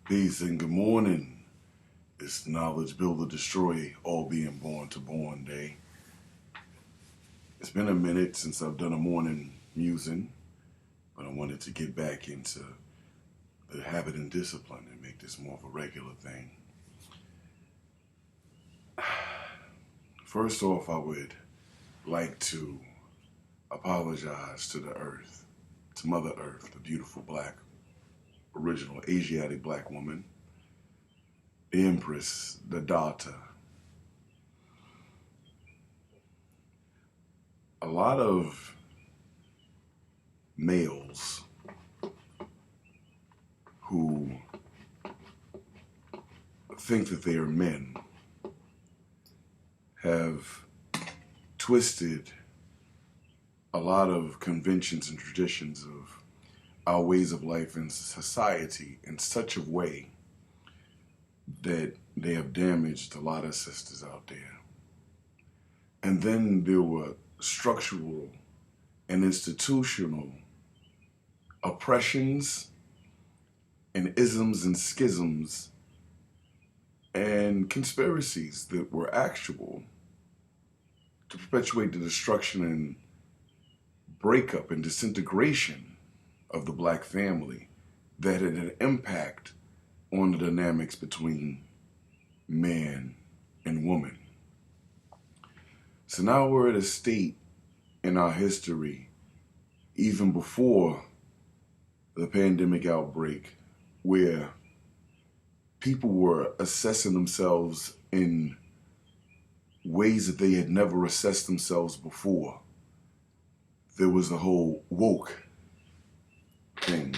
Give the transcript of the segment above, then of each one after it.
Peace and good morning. It's Knowledge Builder Destroy All Being Born to Born Day. It's been a minute since I've done a morning musing, but I wanted to get back into the habit and discipline and make this more of a regular thing. First off, I would like to apologize to the earth, to Mother Earth, the beautiful black, original Asiatic black woman, the Empress, the daughter. A lot of males who think that they are men have twisted a lot of conventions and traditions of our ways of life in society in such a way that they have damaged a lot of sisters out there. And then there were structural and institutional oppressions and isms and schisms and conspiracies that were actual to perpetuate the destruction and breakup and disintegration of the black family that had an impact on the dynamics between man and woman. So now we're at a state in our history, even before the pandemic outbreak, where people were assessing themselves in ways that they had never assessed themselves before. There was the whole woke thing,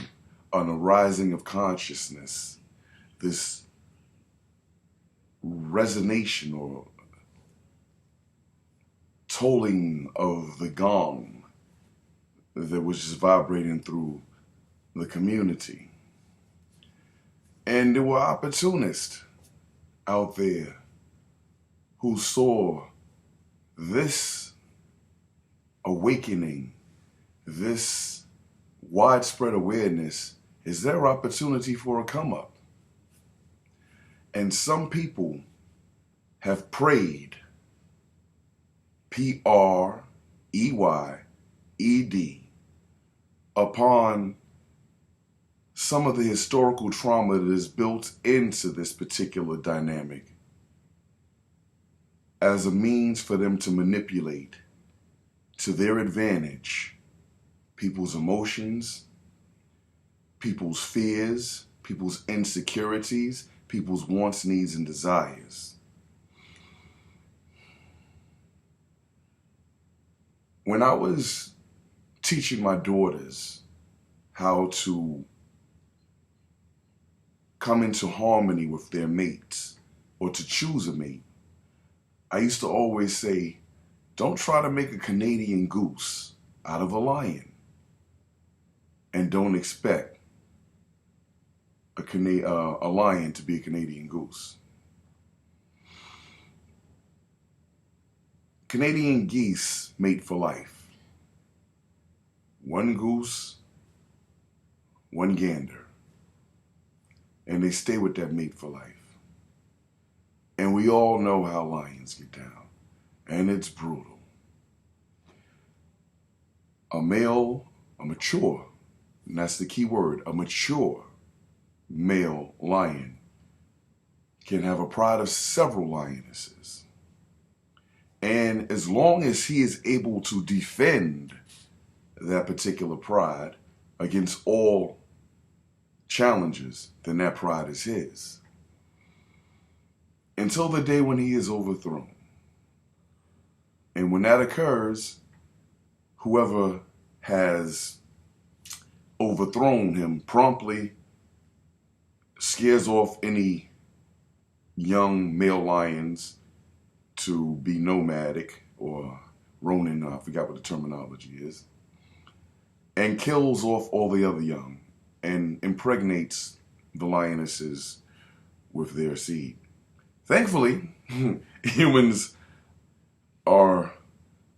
an arising of consciousness, this resonation or tolling of the gong that was just vibrating through the community. And there were opportunists out there who saw this awakening, this widespread awareness is their opportunity for a come up. And some people have preyed, P-R-E-Y-E-D, upon some of the historical trauma that is built into this particular dynamic as a means for them to manipulate to their advantage people's emotions, people's fears, people's insecurities, people's wants, needs, and desires. When I was teaching my daughters how to come into harmony with their mates or to choose a mate, I used to always say, don't try to make a Canadian goose out of a lion, and don't expect a lion to be a Canadian goose. Canadian geese mate for life. One goose, one gander. And they stay with that mate for life. And we all know how lions get down. And it's brutal. A mature, and that's the key word, a mature male lion can have a pride of several lionesses. And as long as he is able to defend that particular pride against all challenges, then that pride is his. Until the day when he is overthrown. And when that occurs, whoever has overthrown him promptly scares off any young male lions to be nomadic or ronin, I forgot what the terminology is, and kills off all the other young and impregnates the lionesses with their seed. Thankfully, humans are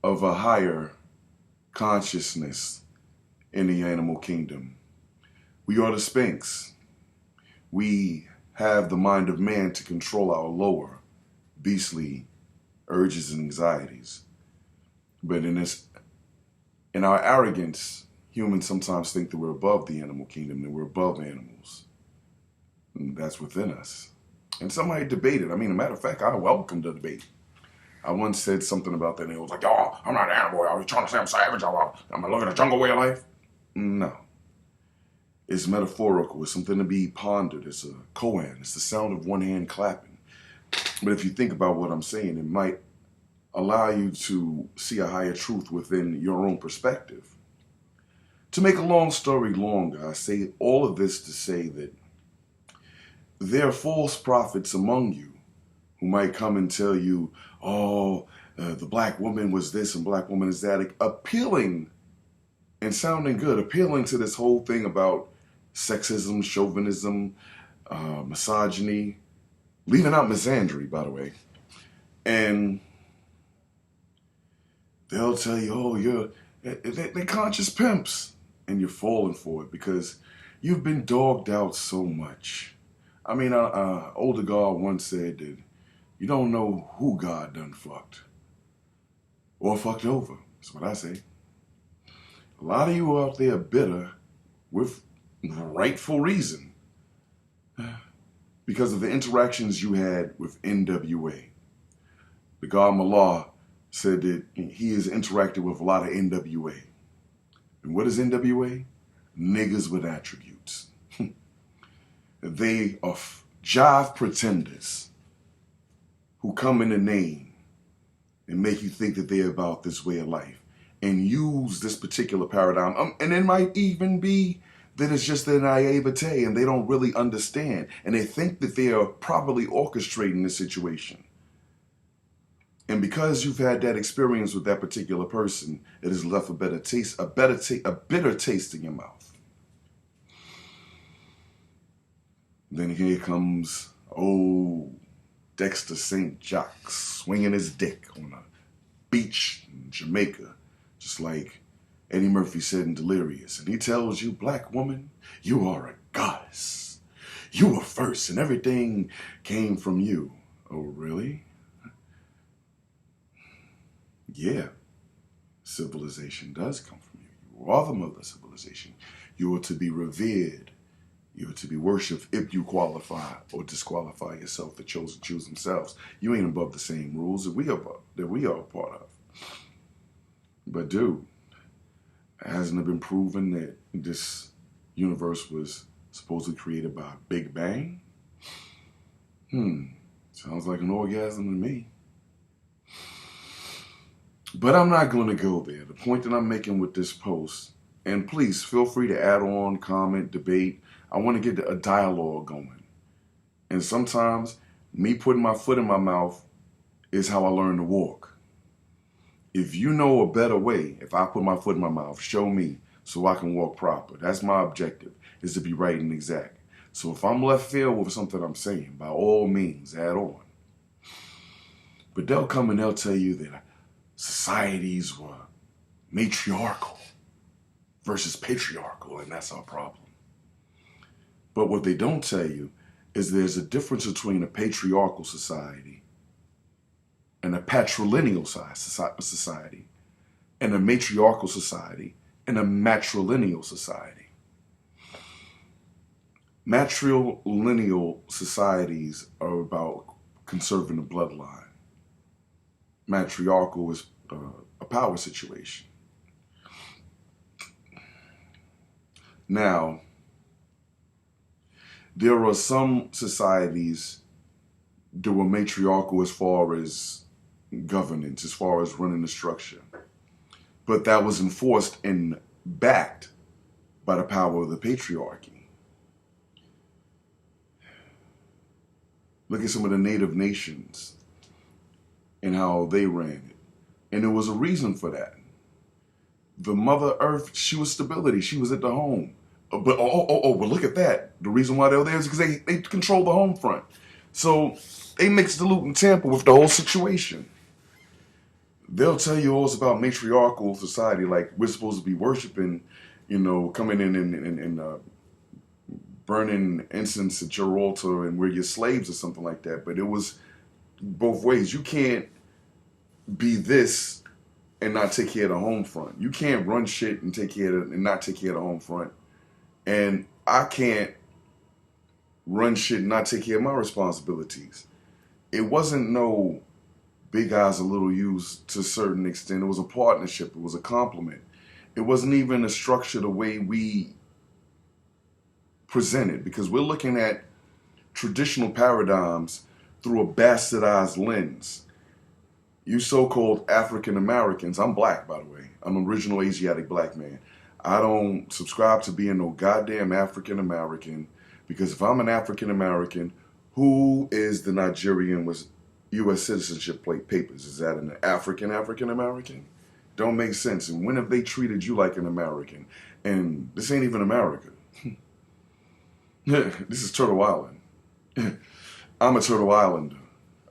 of a higher consciousness in the animal kingdom. We are the Sphinx. we have the mind of man to control our lower, beastly urges and anxieties. But in our arrogance, humans sometimes think that we're above the animal kingdom, that we're above animals. And that's within us. And somebody debated. I mean, a matter of fact, I welcome the debate. I once said something about that, and it was like, "Oh, I'm not an animal. I was trying to say I'm savage. I'm gonna look at the jungle way of life." No. It's metaphorical. It's something to be pondered. It's a koan. It's the sound of one hand clapping. But if you think about what I'm saying, it might allow you to see a higher truth within your own perspective. To make a long story longer, I say all of this to say that there are false prophets among you who might come and tell you, oh, the black woman was this and black woman is that, appealing and sounding good, appealing to this whole thing about sexism, chauvinism, misogyny, leaving out misandry, by the way. And they'll tell you, oh, they're conscious pimps. And you're falling for it because you've been dogged out so much. I mean, older God once said that you don't know who God done fucked or fucked over. That's what I say. A lot of you out there bitter with rightful reason because of the interactions you had with NWA. The God Mallah said that he has interacted with a lot of NWA. And what is NWA? Niggas with attributes. They are jive pretenders who come in the name and make you think that they're about this way of life and use this particular paradigm. And it might even be that it's just their naivete and they don't really understand. And they think that they are properly orchestrating the situation. And because you've had that experience with that particular person, it has left a bitter taste in your mouth. Then here comes old Dexter St. Jacques swinging his dick on a beach in Jamaica, just like Eddie Murphy said in Delirious. And he tells you, black woman, you are a goddess. You were first and everything came from you. Oh, really? Yeah, civilization does come from you. You are the mother of civilization. You are to be revered. You are to be worshipped if you qualify or disqualify yourself. The chosen choose themselves. You ain't above the same rules that we are a part of. But dude, hasn't it been proven that this universe was supposedly created by a Big Bang? Sounds like an orgasm to me. But I'm not going to go there. The point that I'm making with this post, and please feel free to add on, comment, debate. I want to get a dialogue going. And sometimes me putting my foot in my mouth is how I learn to walk. If you know a better way, if I put my foot in my mouth, show me so I can walk proper. That's my objective, is to be right and exact. So if I'm left field with something I'm saying, by all means, add on. But they'll come and they'll tell you that societies were matriarchal versus patriarchal, and that's our problem. But what they don't tell you is there's a difference between a patriarchal society and a patrilineal society, and a matriarchal society and a matrilineal society. Matrilineal societies are about conserving the bloodline. Matriarchal is a power situation. Now, there are some societies that were matriarchal as far as governance, as far as running the structure. But that was enforced and backed by the power of the patriarchy. Look at some of the native nations and how they ran it. And there was a reason for that. The Mother Earth, she was stability. She was at the home. But but look at that. The reason why they were there is because they control the home front. So they mixed the loot and tamper with the whole situation. They'll tell you all it's about matriarchal society, like we're supposed to be worshiping, coming in and burning incense at your altar and we're your slaves or something like that. But it was both ways. You can't be this and not take care of the home front. You can't run shit and take care of and not take care of the home front. And I can't run shit and not take care of my responsibilities. It wasn't no big eyes or little U's to a certain extent. It was a partnership. It was a compliment. It wasn't even a structure the way we presented, because we're looking at traditional paradigms through a bastardized lens. You so-called African Americans, I'm black, by the way. I'm an original Asiatic black man. I don't subscribe to being no goddamn African American, because if I'm an African American, who is the Nigerian with U.S. citizenship plate papers? Is that an African American? Don't make sense. And when have they treated you like an American? And this ain't even America. This is Turtle Island. I'm a Turtle Islander,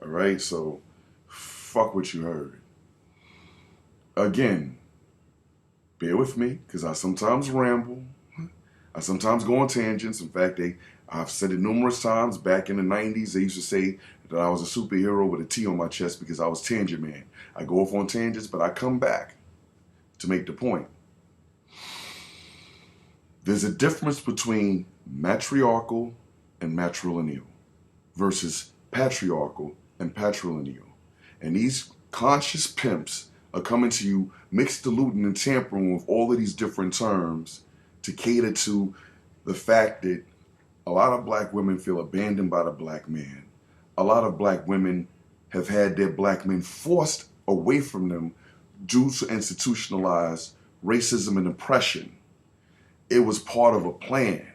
all right? So fuck what you heard. Again, bear with me, because I sometimes ramble. I sometimes go on tangents. In fact, I've said it numerous times. Back in the 90s, they used to say that I was a superhero with a T on my chest because I was Tangent Man. I go off on tangents, but I come back to make the point. There's a difference between matriarchal and matrilineal versus patriarchal and patrilineal. And these conscious pimps are coming to you mixed, diluting, and tampering with all of these different terms to cater to the fact that a lot of black women feel abandoned by the black man. A lot of black women have had their black men forced away from them due to institutionalized racism and oppression. It was part of a plan.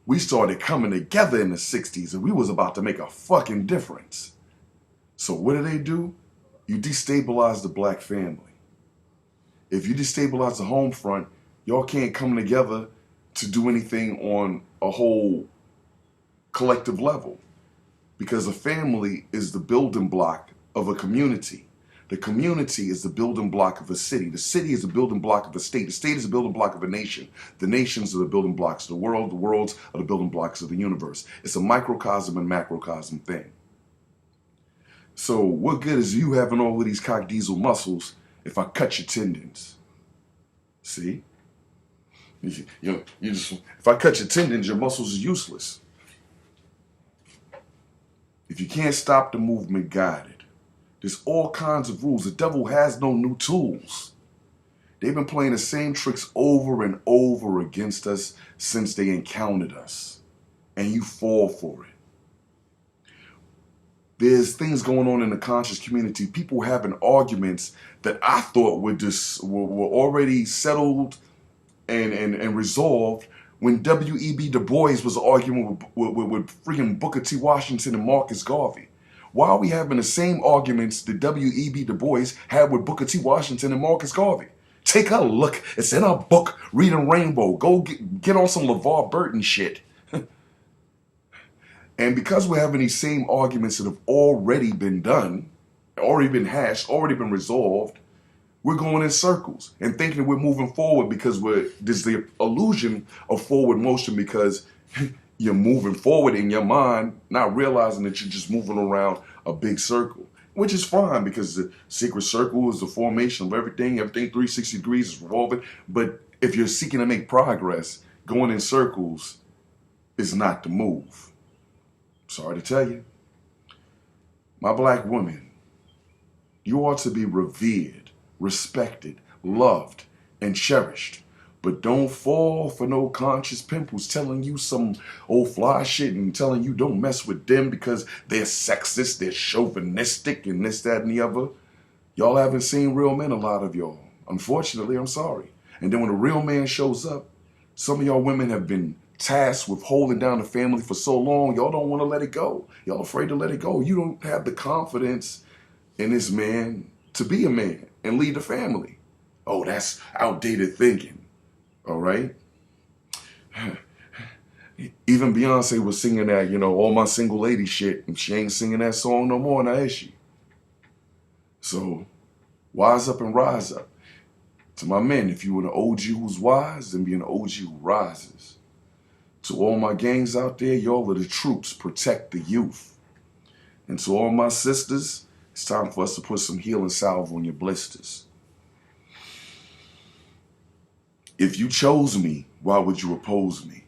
We started coming together in the 60s and we was about to make a fucking difference. So what do? You destabilize the black family. If you destabilize the home front, y'all can't come together to do anything on a whole collective level, because a family is the building block of a community. The community is the building block of a city. The city is the building block of a state. The state is the building block of a nation. The nations are the building blocks of the world. The worlds are the building blocks of the universe. It's a microcosm and macrocosm thing. So what good is you having all of these cock diesel muscles if I cut your tendons? See? If I cut your tendons, your muscles are useless. If you can't stop the movement, guide it. There's all kinds of rules. The devil has no new tools. They've been playing the same tricks over and over against us since they encountered us. And you fall for it. There's things going on in the conscious community. People having arguments that I thought were already settled and resolved when W.E.B. Du Bois was arguing with freaking Booker T. Washington and Marcus Garvey. Why are we having the same arguments that W.E.B. Du Bois had with Booker T. Washington and Marcus Garvey? Take a look. It's in our book, Reading Rainbow. Go get on some LeVar Burton shit. And because we're having these same arguments that have already been done, already been hashed, already been resolved, we're going in circles and thinking that we're moving forward because there's the illusion of forward motion because you're moving forward in your mind, not realizing that you're just moving around a big circle, which is fine because the secret circle is the formation of everything. Everything 360 degrees is revolving. But if you're seeking to make progress, going in circles is not the move. Sorry to tell you. My black women, you ought to be revered, respected, loved, and cherished. But don't fall for no conscious pimples telling you some old fly shit and telling you don't mess with them because they're sexist, they're chauvinistic, and this, that, and the other. Y'all haven't seen real men, a lot of y'all. Unfortunately, I'm sorry. And then when a real man shows up, some of y'all women have been tasked with holding down the family for so long, y'all don't want to let it go. Y'all afraid to let it go. You don't have the confidence in this man to be a man and lead the family. Oh, that's outdated thinking. All right? Even Beyonce was singing that, all my single lady shit, and she ain't singing that song no more, now is she? So, wise up and rise up. To my men, if you were an OG who's wise, then be an OG who rises. To all my gangs out there, y'all are the troops, protect the youth. And to all my sisters, it's time for us to put some healing salve on your blisters. If you chose me, why would you oppose me?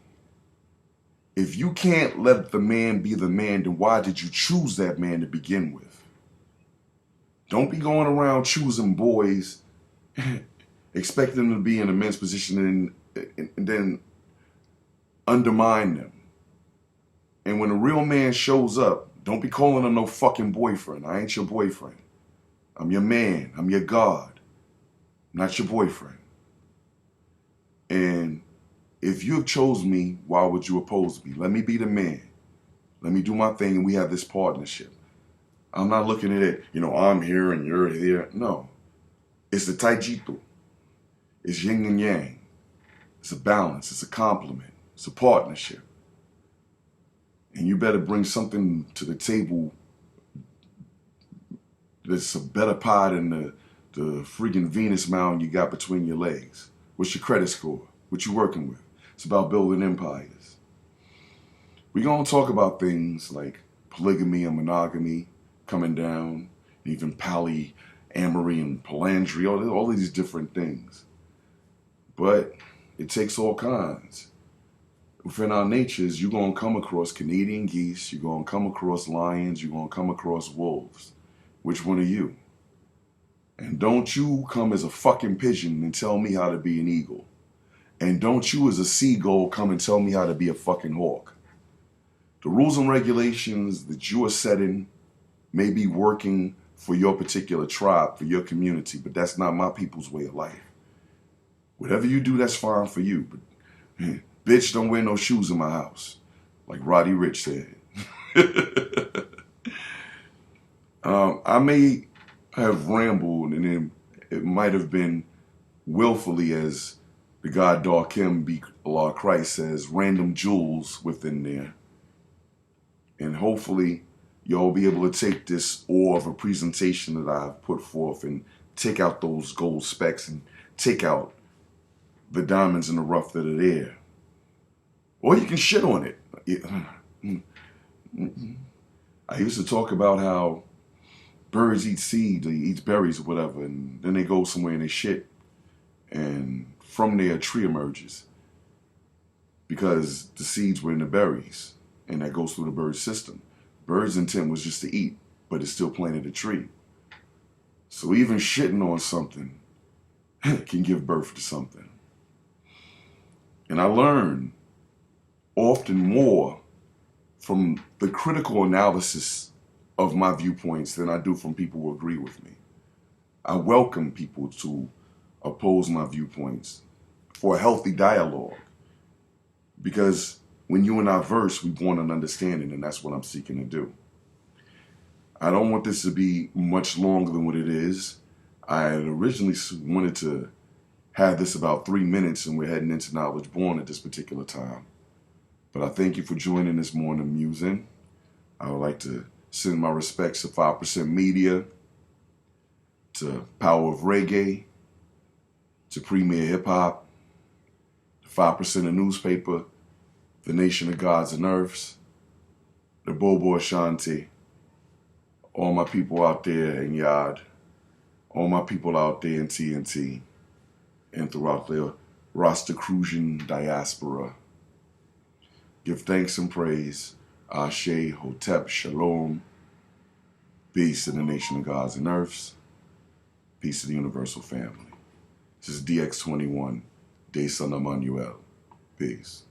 If you can't let the man be the man, then why did you choose that man to begin with? Don't be going around choosing boys, expecting them to be in a men's position and then undermine them. And when a real man shows up, don't be calling him no fucking boyfriend. I ain't your boyfriend. I'm your man. I'm your God. Not your boyfriend. And if you have chosen me, why would you oppose me? Let me be the man. Let me do my thing and we have this partnership. I'm not looking at it, I'm here and you're here. No. It's the taijito. It's yin and yang. It's a balance. It's a complement. It's a partnership. And you better bring something to the table that's a better pie than the freaking Venus mound you got between your legs. What's your credit score? What you working with? It's about building empires. We're going to talk about things like polygamy and monogamy coming down, even polyamory and polyandry, all these different things. But it takes all kinds. Within our natures, you're going to come across Canadian geese, you're going to come across lions, you're going to come across wolves. Which one are you? And don't you come as a fucking pigeon and tell me how to be an eagle. And don't you as a seagull come and tell me how to be a fucking hawk. The rules and regulations that you are setting may be working for your particular tribe, for your community, but that's not my people's way of life. Whatever you do, that's fine for you. But bitch, don't wear no shoes in my house. Like Roddy Ricch said. I may have rambled, and it might have been willfully, as the God Darkim B. Allah Christ says, random jewels within there. And hopefully y'all be able to take this ore of a presentation that I've put forth and take out those gold specks and take out the diamonds in the rough that are there. Or you can shit on it. I used to talk about how birds eat seeds, they eat berries or whatever, and then they go somewhere and they shit. And from there a tree emerges. Because the seeds were in the berries. And that goes through the bird's system. Bird's intent was just to eat, but it still planted a tree. So even shitting on something can give birth to something. And I learn often more from the critical analysis of my viewpoints than I do from people who agree with me. I welcome people to oppose my viewpoints for a healthy dialogue. Because when you and I verse, we want an understanding, and that's what I'm seeking to do. I don't want this to be much longer than what it is. I had originally wanted to have this about 3 minutes, and we're heading into Knowledge Born at this particular time. But I thank you for joining this morning musing. I would like to send my respects to 5% Media, to Power of Reggae, to Premier Hip Hop, to 5% of Newspaper, the Nation of Gods and Earths, the Bobo Ashanti, all my people out there in Yard, all my people out there in TNT, and throughout the Rastafarian diaspora. Give thanks and praise. Ashe, Hotep, Shalom. Peace to the Nation of Gods and Earths. Peace to the Universal Family. This is DX21, Day Son Emmanuel. Peace.